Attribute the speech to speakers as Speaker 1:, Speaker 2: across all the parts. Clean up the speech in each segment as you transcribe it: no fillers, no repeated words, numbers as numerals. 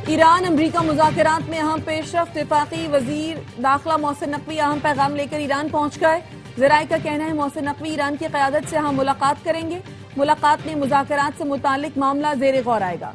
Speaker 1: ایران امریکہ مذاکرات میں اہم پیش رفت، وفاقی وزیر داخلہ محسن نقوی اہم پیغام لے کر ایران پہنچ گئے۔ ذرائع کا کہنا ہے محسن نقوی ایران کی قیادت سے اہم ملاقات کریں گے۔ ملاقات میں مذاکرات سے متعلق معاملہ زیر غور آئے گا۔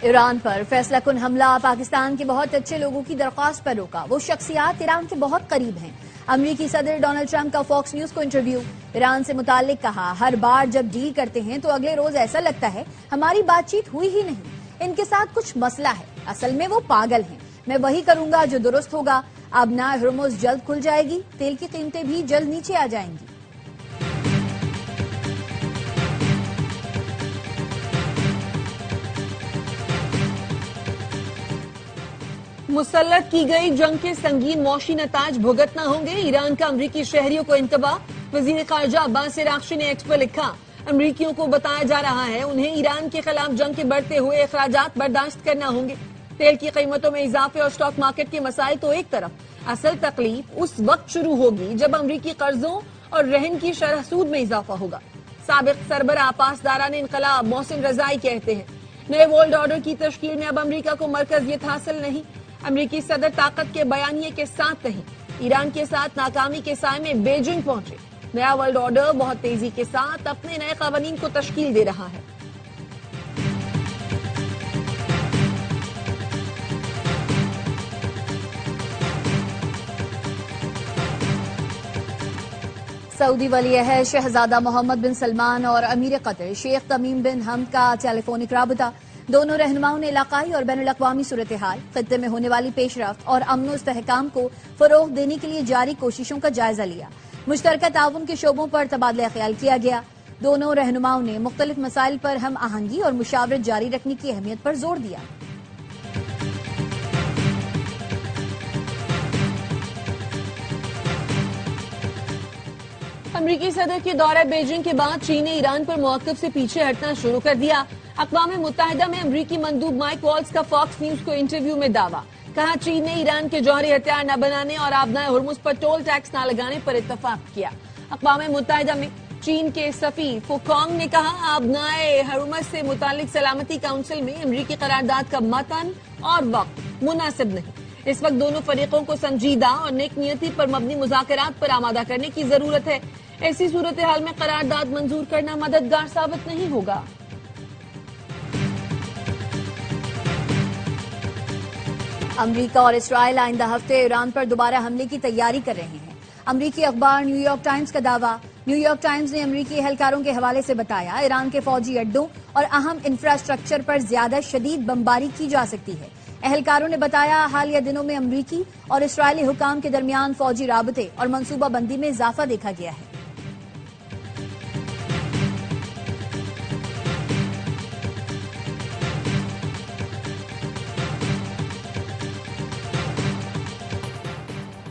Speaker 2: ایران پر فیصلہ کن حملہ، پاکستان کے بہت اچھے لوگوں کی درخواست پر روکا۔ وہ شخصیات ایران کے بہت قریب ہیں۔ امریکی صدر ڈونلڈ ٹرمپ کا فاکس نیوز کو انٹرویو، ایران سے متعلق کہا، ہر بار جب ڈیل کرتے ہیں تو اگلے روز ایسا لگتا ہے ہماری بات چیت ہوئی ہی نہیں، ان کے ساتھ کچھ مسئلہ ہے، اصل میں وہ پاگل ہیں، میں وہی کروں گا جو درست ہوگا۔ اب نہ ہرمز جلد کھل جائے گی، تیل کی قیمتیں بھی جلد نیچے آ جائیں گی۔
Speaker 1: مسلط کی گئی جنگ کے سنگین معاشی نتائج بھگتنا ہوں گے، ایران کا امریکی شہریوں کو انتباہ۔ وزیر خارجہ عباس عراقچی نے ایکس پر لکھا، امریکیوں کو بتایا جا رہا ہے انہیں ایران کے خلاف جنگ کے بڑھتے ہوئے اخراجات برداشت کرنا ہوں گے۔ تیل کی قیمتوں میں اضافے اور اسٹاک مارکیٹ کے مسائل تو ایک طرف، اصل تکلیف اس وقت شروع ہوگی جب امریکی قرضوں اور رہن کی شرح سود میں اضافہ ہوگا۔ سابق سربراہ پاسداران انقلاب محسن رضائی کہتے ہیں، نئے ورلڈ آرڈر کی تشکیل میں اب امریکہ کو مرکزیت حاصل نہیں۔ امریکی صدر طاقت کے بیانیے کے ساتھ نہیں، ایران کے ساتھ ناکامی کے سائے میں بیجنگ پہنچے۔ نیا ورلڈ آرڈر بہت تیزی کے ساتھ اپنے نئے قوانین کو تشکیل دے رہا ہے۔
Speaker 2: سعودی ولی عہد شہزادہ محمد بن سلمان اور امیر قطر شیخ تمیم بن حمد کا ٹیلی فونک رابطہ، دونوں رہنماؤں نے علاقائی اور بین الاقوامی صورتحال، خطے میں ہونے والی پیش رفت اور امن و استحکام کو فروغ دینے کے لیے جاری کوششوں کا جائزہ لیا۔ مشترکہ تعاون کے شعبوں پر تبادلہ خیال کیا گیا۔ دونوں رہنماؤں نے مختلف مسائل پر ہم آہنگی اور مشاورت جاری رکھنے کی اہمیت پر زور دیا۔
Speaker 1: امریکی صدر کے دورہ بیجنگ کے بعد چین نے ایران پر موقف سے پیچھے ہٹنا شروع کر دیا۔ اقوام متحدہ میں امریکی مندوب مائک والز کا فاکس نیوز کو انٹرویو میں دعویٰ، کہا چین نے ایران کے جوہری ہتھیار نہ بنانے اور آبنائے ہرمز پر ٹول ٹیکس نہ لگانے پر اتفاق کیا۔ اقوام متحدہ میں چین کے سفیر فوکانگ نے کہا، آبنائے ہرمز سے متعلق سلامتی کونسل میں امریکی قرارداد کا متن اور وقت مناسب نہیں۔ اس وقت دونوں فریقوں کو سنجیدہ اور نیک نیتی پر مبنی مذاکرات پر آمادہ کرنے کی ضرورت ہے۔ ایسی صورتحال میں قرارداد منظور کرنا مددگار ثابت نہیں ہوگا۔
Speaker 2: امریکہ اور اسرائیل آئندہ ہفتے ایران پر دوبارہ حملے کی تیاری کر رہے ہیں۔ امریکی اخبار نیو یارک ٹائمز کا دعویٰ، نیو یارک ٹائمز نے امریکی اہلکاروں کے حوالے سے بتایا، ایران کے فوجی اڈوں اور اہم انفراسٹرکچر پر زیادہ شدید بمباری کی جا سکتی ہے۔ اہلکاروں نے بتایا، حالیہ دنوں میں امریکی اور اسرائیلی حکام کے درمیان فوجی رابطے اور منصوبہ بندی میں اضافہ دیکھا گیا ہے۔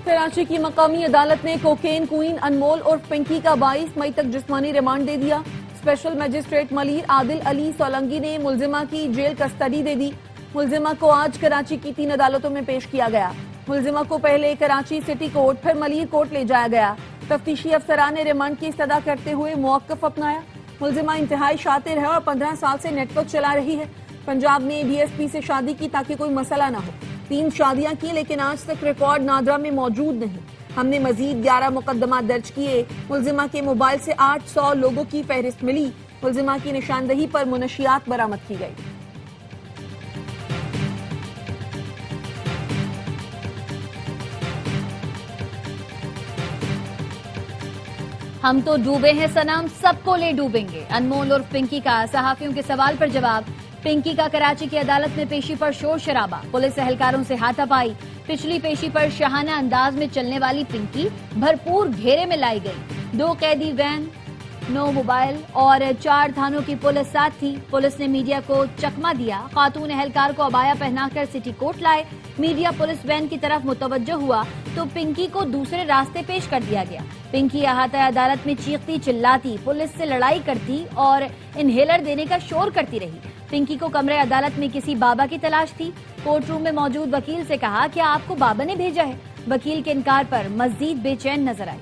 Speaker 1: کراچی کی مقامی عدالت نے کوکین کوئین انمول اور پنکی کا 22 مئی تک جسمانی ریمانڈ دے دیا۔ اسپیشل مجسٹریٹ ملیر عادل علی سولنگی نے ملزمہ کی جیل کسٹڈی دے دی۔ ملزمہ کو آج کراچی کی 3 عدالتوں میں پیش کیا گیا۔ ملزمہ کو پہلے کراچی سٹی کورٹ پھر ملیر کورٹ لے جایا گیا۔ تفتیشی افسران نے ریمانڈ کی استدعا کرتے ہوئے موقف اپنایا۔ ملزمہ انتہائی شاطر ہے اور 15 سال سے نیٹ ورک چلا رہی ہے۔ پنجاب نے ڈی ایس پی سے شادی کی تاکہ کوئی مسئلہ نہ ہو۔ 3 شادیاں کی لیکن آج تک ریکارڈ نادرا میں موجود نہیں۔ ہم نے مزید 11 مقدمات درج کیے۔ ملزمہ کے موبائل سے 800 لوگوں کی فہرست ملی۔ ملزمہ کی نشاندہی پر منشیات برآمد کی گئی۔
Speaker 2: ہم تو ڈوبے ہیں صنم، سب کو لے ڈوبیں گے، انمول اور پنکی کا صحافیوں کے سوال پر جواب۔ پنکی کا کراچی کی عدالت میں پیشی پر شور شرابہ، پولیس اہلکاروں سے ہاتھا پائی۔ پچھلی پیشی پر شاہانہ انداز میں چلنے والی پنکی بھرپور گھیرے میں لائی گئی۔ 2 قیدی وین، 9 موبائل اور 4 تھانوں کی پولیس ساتھ تھی۔ پولیس نے میڈیا کو چکما دیا، خاتون اہلکار کو عبایا پہنا کر سٹی کورٹ لائے۔ میڈیا پولیس وین کی طرف متوجہ ہوا تو پنکی کو دوسرے راستے پیش کر دیا گیا۔ پنکی احاطہ عدالت میں چیختی چلاتی، پولیس سے لڑائی کرتی اور انہیلر دینے کا شور کرتی رہی۔ پنکی کو کمرے عدالت میں کسی بابا کی تلاش تھی۔ کورٹ روم میں موجود وکیل سے کہا، کیا آپ کو بابا نے بھیجا ہے؟ وکیل کے انکار پر مزید بے چین نظر آئی۔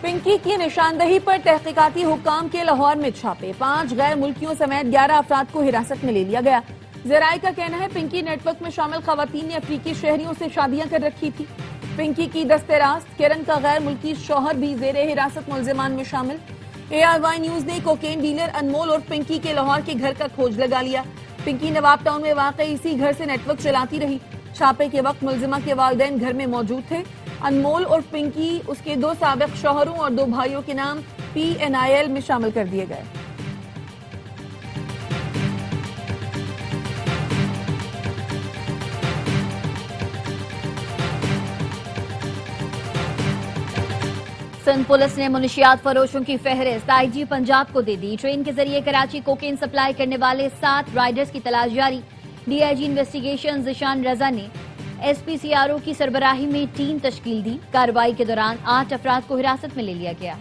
Speaker 1: پنکی کی نشاندہی پر تحقیقاتی حکام کے لاہور میں چھاپے، 5 غیر ملکیوں سمیت 11 افراد کو حراست میں لے لیا گیا۔ ذرائع کا کہنا ہے پنکی نیٹ ورک میں شامل خواتین نے افریقی شہریوں سے شادیاں کر رکھی تھی۔ پنکی کی دست راست کرن کا غیر ملکی شوہر بھی زیر حراست ملزمان میں شامل۔ ARY نیوز نے کوکین ڈیلر انمول اور پنکی کے لاہور کے گھر کا کھوج لگا لیا۔ پنکی نواب ٹاؤن میں واقع اسی گھر سے نیٹ ورک چلاتی رہی۔ چھاپے کے وقت ملزمہ کے والدین گھر میں موجود تھے۔ انمول اور پنکی اس کے 2 سابق شوہروں اور 2 بھائیوں کے نام PNIL میں شامل کر دیے گئے۔
Speaker 2: سندھ پولیس نے منشیات فروشوں کی فہرست IG پنجاب کو دے دی۔ ٹرین کے ذریعے کراچی کوکین سپلائی کرنے والے 7 رائڈرز کی تلاش جاری۔ DIG انویسٹیگیشن ذیشان رضا نے SPCRO کی سربراہی میں ٹیم تشکیل دی۔ کارروائی کے دوران 8 افراد کو حراست میں لے لیا گیا۔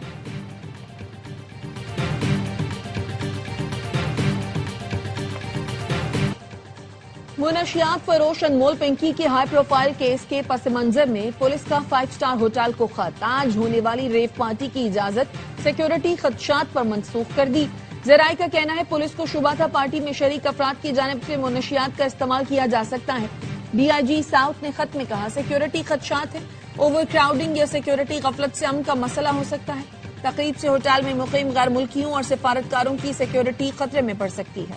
Speaker 1: منشیات فروش انمول پنکی کے ہائی پروفائل کیس کے پس منظر میں پولیس کا 5 سٹار ہوٹل کو خط، آج ہونے والی ریو پارٹی کی اجازت سیکیورٹی خدشات پر منسوخ کر دی۔ ذرائع کا کہنا ہے پولیس کو شبہ تھا پارٹی میں شریک افراد کی جانب سے منشیات کا استعمال کیا جا سکتا ہے۔ DIG ساؤتھ نے خط میں کہا سیکیورٹی خدشات ہے، اوور کراؤڈنگ یا سیکیورٹی غفلت سے امن کا مسئلہ ہو سکتا ہے۔ تقریب سے ہوٹل میں مقیم غیر ملکیوں اور سفارتکاروں کی سیکیورٹی خطرے میں پڑ سکتی ہے۔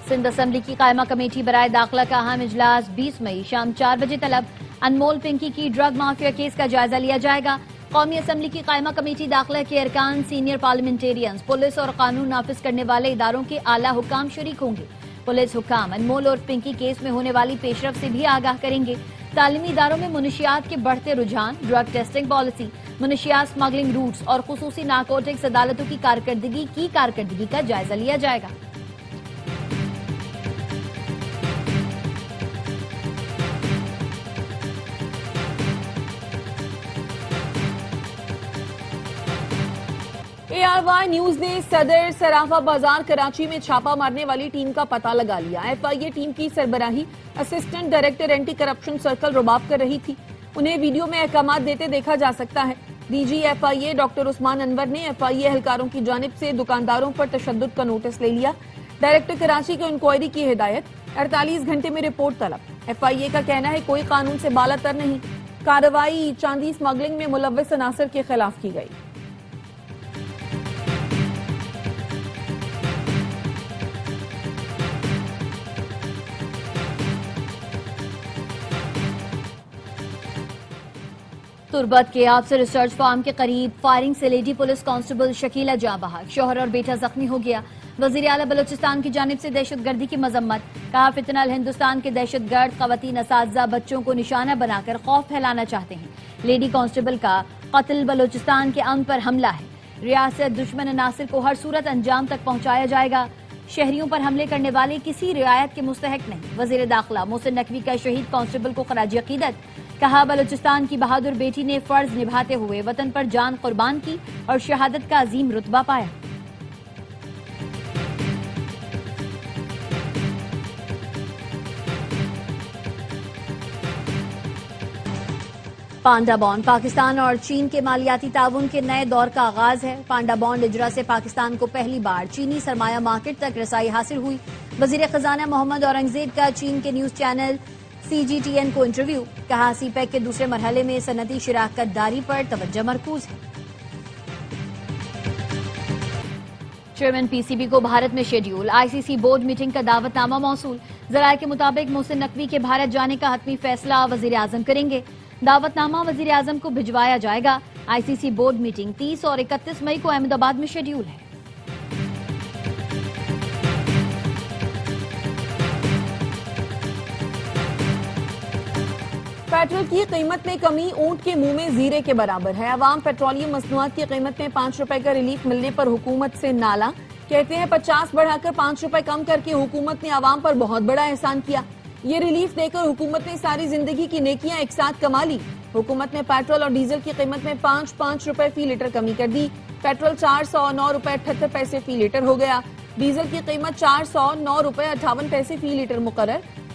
Speaker 2: سندھ اسمبلی کی قائمہ کمیٹی برائے داخلہ کا اہم اجلاس 20 مئی شام 4 بجے طلب۔ انمول پنکی کی ڈرگ مافیا کیس کا جائزہ لیا جائے گا۔ قومی اسمبلی کی قائمہ کمیٹی داخلہ کے ارکان، سینئر پارلیمنٹیرینز، پولیس اور قانون نافذ کرنے والے اداروں کے اعلیٰ حکام شریک ہوں گے۔ پولیس حکام انمول اور پنکی کیس میں ہونے والی پیش رفت سے بھی آگاہ کریں گے۔ تعلیمی اداروں میں منشیات کے بڑھتے رجحان، ڈرگ ٹیسٹنگ پالیسی، منشیات سمگلنگ روٹس اور خصوصی نارکوٹکس عدالتوں کی کارکردگی کا جائزہ لیا جائے گا۔
Speaker 1: ARY نیوز نے صدر صرافہ بازار کراچی میں چھاپا مارنے والی ٹیم کا پتہ لگا لیا۔ FIA ٹیم کی سربراہی assistant director anti corruption circle Rabab کر رہی تھی۔ انہیں ویڈیو میں احکامات دیتے دیکھا جا سکتا ہے۔ DG FIA ڈاکٹر عثمان انور نے FIA اہلکاروں کی جانب سے دکانداروں پر تشدد کا نوٹس لے لیا۔ ڈائریکٹر کراچی کو انکوائری کی ہدایت، 48 گھنٹے میں رپورٹ طلب۔ FIA کا کہنا ہے کوئی قانون سے بالا تر نہیں۔ کارروائی چاندی سمگلنگ میں ملوث عناصر کے خلاف کی گئی۔
Speaker 2: تربت کے آبسر ریسرچ فارم کے قریب فائرنگ سے لیڈی پولیس کانسٹیبل شکیلہ جاں بحق، شوہر اور بیٹا زخمی ہو گیا۔ وزیر اعلیٰ بلوچستان کی جانب سے دہشت گردی کی مذمت، کہا فتنہ ہندوستان کے دہشت گرد خواتین، اساتذہ، بچوں کو نشانہ بنا کر خوف پھیلانا چاہتے ہیں۔ لیڈی کانسٹیبل کا قتل بلوچستان کے امن پر حملہ ہے۔ ریاست دشمن عناصر کو ہر صورت انجام تک پہنچایا جائے گا۔ شہریوں پر حملے کرنے والے کسی رعایت کے مستحق نہیں۔ وزیر داخلہ محسن نقوی کا شہید کانسٹیبل کو خراج عقیدت، کہا بلوچستان کی بہادر بیٹی نے فرض نبھاتے ہوئے وطن پر جان قربان کی اور شہادت کا عظیم رتبہ پایا۔ پانڈا بانڈ، پاکستان اور چین کے مالیاتی تعاون کے نئے دور کا آغاز ہے۔ پانڈا بانڈ اجرا سے پاکستان کو پہلی بار چینی سرمایہ مارکیٹ تک رسائی حاصل ہوئی۔ وزیر خزانہ محمد اورنگزیب کا چین کے نیوز چینل CGTN کو انٹرویو، کہا سی پیک کے دوسرے مرحلے میں صنعتی شراکت داری پر توجہ مرکوز ہے۔ چیئرمین PCB کو بھارت میں شیڈیول، ICC بورڈ میٹنگ کا دعوت نامہ موصول۔ ذرائع کے مطابق محسن نقوی کے بھارت جانے کا حتمی فیصلہ وزیر اعظم کریں گے۔ دعوت نامہ وزیر اعظم کو بھجوایا جائے گا۔ ICC بورڈ میٹنگ 30 اور 31 مئی کو احمد آباد میں شیڈیول ہے۔
Speaker 1: پیٹرول کی قیمت میں کمی اونٹ کے منہ میں زیرے کے برابر ہے۔ عوام پیٹرولیم مصنوعات کی قیمت میں 5 روپے کا ریلیف ملنے پر حکومت سے نالا، کہتے ہیں 50 بڑھا کر 5 روپے کم کر کے حکومت نے عوام پر بہت بڑا احسان کیا۔ یہ ریلیف دے کر حکومت نے ساری زندگی کی نیکیاں ایک ساتھ کما لی۔ حکومت نے پیٹرول اور ڈیزل کی قیمت میں 5 روپے فی لیٹر کمی کر دی۔ پیٹرول 409 روپے 78 پیسے فی لیٹر ہو گیا۔ ڈیزل کی قیمت 409 روپے 58 پیسے فی لیٹر مقرر۔